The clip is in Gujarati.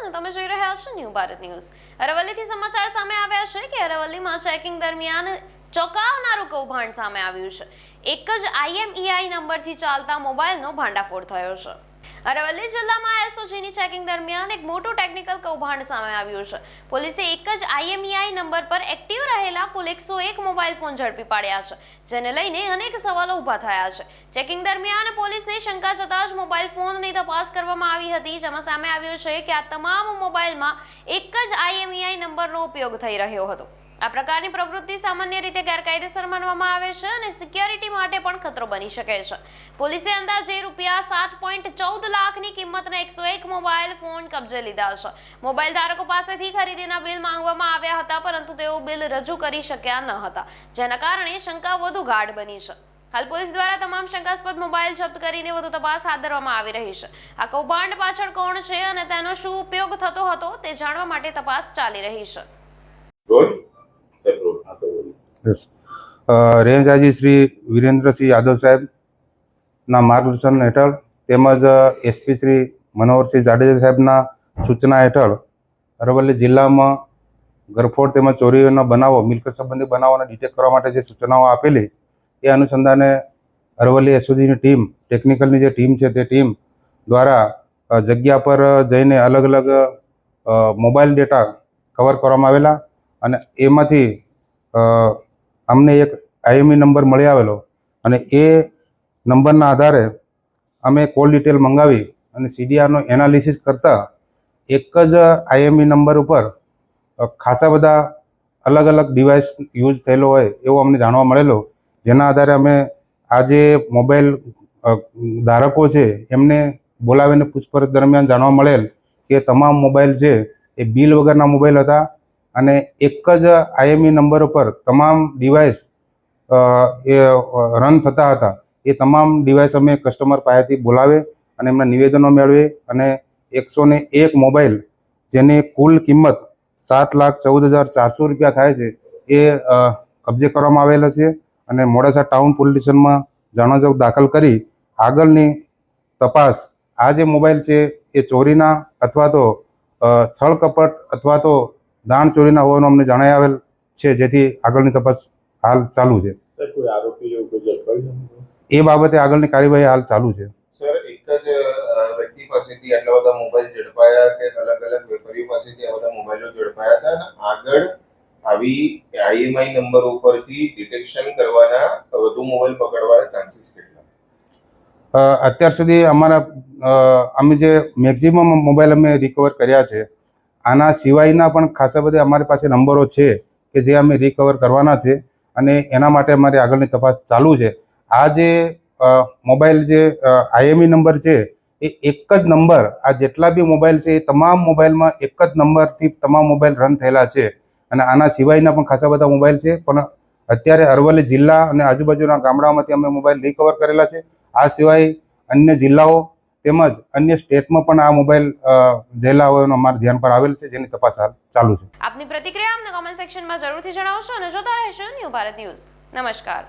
અને તમે જોઈ રહ્યા છો ન્યૂ ભારત ન્યૂઝ। અરવલ્લીથી સમાચાર સામે આવ્યા છે કે અરવલ્લીમાં ચેકિંગ દરમિયાન ચોંકાવનારું કૌભાંડ સામે આવ્યું છે। એક જ IMEI નંબરથી ચાલતા મોબાઈલનો ભાંડાફોડ થયો છે। અરવલ્લી જિલ્લામાં SOGની ચેકિંગ દરમિયાન એક મોટું ટેકનિકલ કૌભાંડ સામે આવ્યું છે। પોલીસે એક જ IMEI નંબર પર એક્ટિવ રહેલા કુલ 101 મોબાઈલ ફોન ઝડપી પાડ્યા છે, જેને લઈને અનેક સવાલો ઊભા થયા છે। ચેકિંગ દરમિયાન પોલીસને શંકા જતાં જ મોબાઈલ ફોનની તપાસ કરવામાં આવી હતી, જેમાં સામે આવ્યું છે કે આ તમામ મોબાઈલમાં એક જ IMEI નંબરનો ઉપયોગ થઈ રહ્યો હતો। આ પ્રકારની પ્રવૃત્તિ સામાન્ય રીતે ગેરકાયદેસર માનવામાં આવે છે અને સિક્યોરિટી માટે પણ ખતરો બની શકે છે। પોલીસે અંદાજે રૂપિયા 7.14 લાખની કિંમતના 101 મોબાઈલ ફોન કબજે લીધા છે। મોબાઈલ ધારકો પાસેથી ખરીદીના બિલ માંગવામાં આવ્યા હતા, પરંતુ તેઓ બિલ રજૂ કરી શક્યા ન હતા, જેના કારણે શંકા વધુ ગાઢ બની છે। હાલ પોલીસ દ્વારા તમામ શંકાસ્પદ મોબાઈલ જપ્ત કરીને વધુ તપાસ હાથ ધરવામાં આવી રહી છે। આ કૌભાંડ પાછળ કોણ છે અને તેનો શું ઉપયોગ થતો હતો તે જાણવા માટે તપાસ ચાલી રહી છે। રેન્જ આજી શ્રી વીરેન્દ્રસિંહ યાદવ સાહેબના માર્ગદર્શન હેઠળ તેમજ SP શ્રી મનોહરસિંહ જાડેજા સાહેબના સૂચના હેઠળ અરવલ્લી જિલ્લામાં ગરફોડ તેમજ ચોરીઓના બનાવો, મિલકત સંબંધી બનાવોને ડિટેક્ટ કરવા માટે જે સૂચનાઓ આપેલી એ અનુસંધાને અરવલ્લી SOGની ટીમ, ટેકનિકલની જે ટીમ છે તે ટીમ દ્વારા જગ્યા પર જઈને અલગ અલગ મોબાઈલ ડેટા કવર કરવામાં આવેલા અને એમાંથી અમને એક IMEI નંબર મળી આવેલો અને એ નંબરના આધારે અમે કોલ ડિટેલ મંગાવી અને CDRનો એનાલિસિસ કરતાં એક જ IMEI નંબર ઉપર ખાસા બધા અલગ અલગ ડિવાઇસ યુઝ થયેલો હોય એવો અમને જાણવા મળેલો, જેના આધારે અમે આ જે મોબાઈલ ધારકો છે એમને બોલાવીને પૂછપરછ દરમિયાન જાણવા મળેલ કે તમામ મોબાઈલ છે એ બિલ વગરના મોબાઈલ હતા અને એક જ IMEI નંબર ઉપર તમામ ડિવાઇસ એ રન થતા હતા। એ તમામ ડિવાઇસ અમે કસ્ટમર પાસેથી બોલાવે અને એમના નિવેદનો મેળવે અને 101 મોબાઈલ જેની કુલ કિંમત 7,14,400 રૂપિયા થાય છે એ કબજે કરવામાં આવેલા છે અને મોડાસા ટાઉન પોલીસ સ્ટેશનમાં જાણવાજોગ દાખલ કરી આગળની તપાસ આ જે મોબાઈલ છે એ ચોરીના અથવા તો સ્થળ કપટ અથવા તો દાણ ચોરીના હોવાનું અમને જણાઈ આવેલ છે, જેથી આગળની તપાસ હાલ ચાલુ છે। એ બાબતે આગળની કાર્યવાહી હાલ ચાલુ છે। સર, એક જ વ્યક્તિ પાસેથી આટલા બધા મોબાઈલ ઝડપાયા કે અલગ અલગ વેપારીઓ પાસેથી આ બધા મોબાઈલો ઝડપાયા હતા અને આગળ આવી IMEI નંબર ઉપરથી ડિટેક્શન કરવાના વધુ મોબાઈલ પકડવાના ચાન્સીસ કેટલા? અત્યાર સુધી અમે જે મેક્સિમમ મોબાઈલ અમે રિકવર કર્યા છે, આના સિવાયના પણ ખાસા બધા અમારી પાસે નંબરો છે કે જે અમે રિકવર કરવાના છે અને એના માટે અમારી આગળની તપાસ ચાલુ છે। આ જે મોબાઈલ જે IMEI નંબર છે એ એક જ નંબર, આ જેટલા બી મોબાઈલ છે એ તમામ મોબાઈલમાં એક જ નંબરથી તમામ મોબાઈલ રન થયેલા છે અને આના સિવાયના પણ ખાસા બધા મોબાઈલ છે, પણ અત્યારે અરવલ્લી જિલ્લા અને આજુબાજુના ગામડાઓમાંથી અમે મોબાઈલ રિકવર કરેલા છે। આ સિવાય અન્ય જિલ્લાઓ તેમજ અન્ય સ્ટેટમાં પણ આ મોબાઈલ ગયેલા હોવાનું અમારા ધ્યાન પર આવેલ છે, જેની તપાસ હાલ ચાલુ છે। આપની પ્રતિક્રિયા અમને કોમેન્ટ સેક્શનમાં જરૂરથી જણાવશો અને જોતા રહેશો ન્યૂ ભારત ન્યૂઝ। નમસ્કાર।